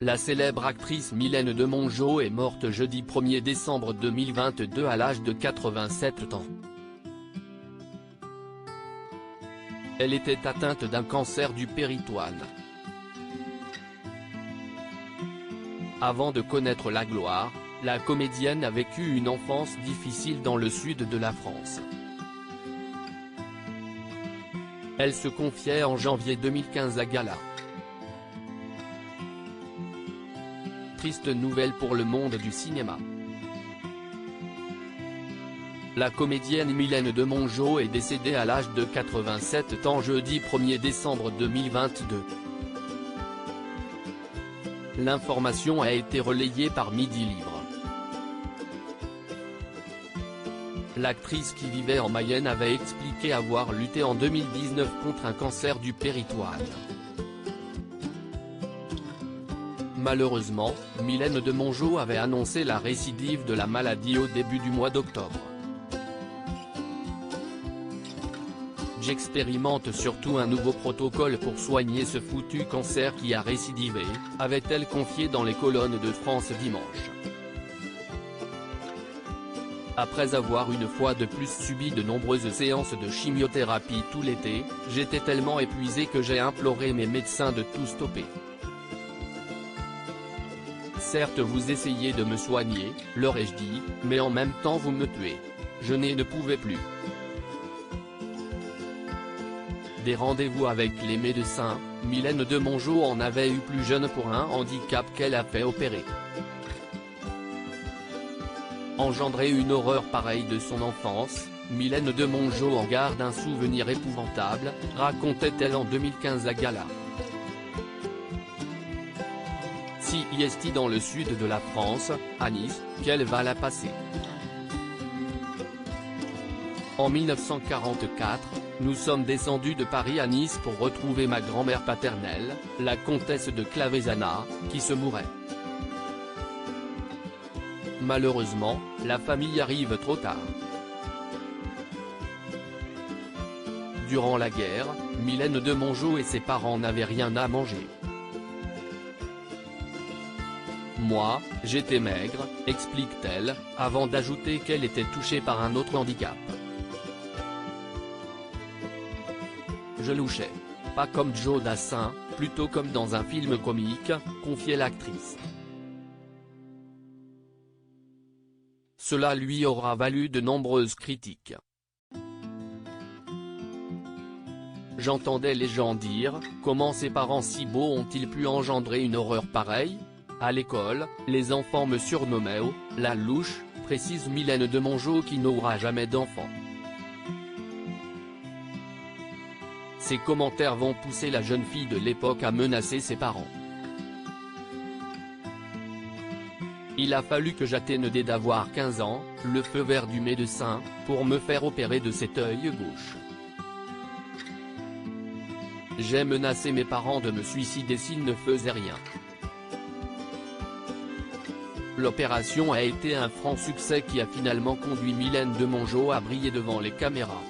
La célèbre actrice Mylène de Mongeau est morte jeudi 1er décembre 2022 à l'âge de 87 ans. Elle était atteinte d'un cancer du péritoine. Avant de connaître la gloire, la comédienne a vécu une enfance difficile dans le sud de la France. Elle se confiait en janvier 2015 à Gala. Triste nouvelle pour le monde du cinéma. La comédienne Mylène de Mongeau est décédée à l'âge de 87 ans jeudi 1er décembre 2022. L'information a été relayée par Midi Libre. L'actrice qui vivait en Mayenne avait expliqué avoir lutté en 2019 contre un cancer du péritoine. Malheureusement, Mylène de Mongeau avait annoncé la récidive de la maladie au début du mois d'octobre. J'expérimente surtout un nouveau protocole pour soigner ce foutu cancer qui a récidivé, avait-elle confié dans les colonnes de France dimanche. Après avoir une fois de plus subi de nombreuses séances de chimiothérapie tout l'été, j'étais tellement épuisé que j'ai imploré mes médecins de tout stopper. Certes vous essayez de me soigner, leur ai-je dit, mais en même temps vous me tuez. Je ne pouvais plus. Des rendez-vous avec les médecins, Mylène de Mongeau en avait eu plus jeune pour un handicap qu'elle a fait opérer. Engendrer une horreur pareille de son enfance, Mylène de Mongeau en garde un souvenir épouvantable, racontait-elle en 2015 à Gala. Si est dans le sud de la France, à Nice, qu'elle va la passer. En 1944, nous sommes descendus de Paris à Nice pour retrouver ma grand-mère paternelle, la comtesse de Clavésana, qui se mourait. Malheureusement, la famille arrive trop tard. Durant la guerre, Mylène de Mongeau et ses parents n'avaient rien à manger. Moi, j'étais maigre, explique-t-elle, avant d'ajouter qu'elle était touchée par un autre handicap. Je louchais. Pas comme Joe Dassin, plutôt comme dans un film comique, confiait l'actrice. Cela lui aura valu de nombreuses critiques. J'entendais les gens dire, comment ces parents si beaux ont-ils pu engendrer une horreur pareille ? À l'école, les enfants me surnommaient « la louche », précise Mylène de Mongeau qui n'aura jamais d'enfant. Ces commentaires vont pousser la jeune fille de l'époque à menacer ses parents. Il a fallu que j'atteigne dès d'avoir 15 ans, le feu vert du médecin, pour me faire opérer de cet œil gauche. J'ai menacé mes parents de me suicider s'ils ne faisaient rien. L'opération a été un franc succès qui a finalement conduit Mylène de Mongeau à briller devant les caméras.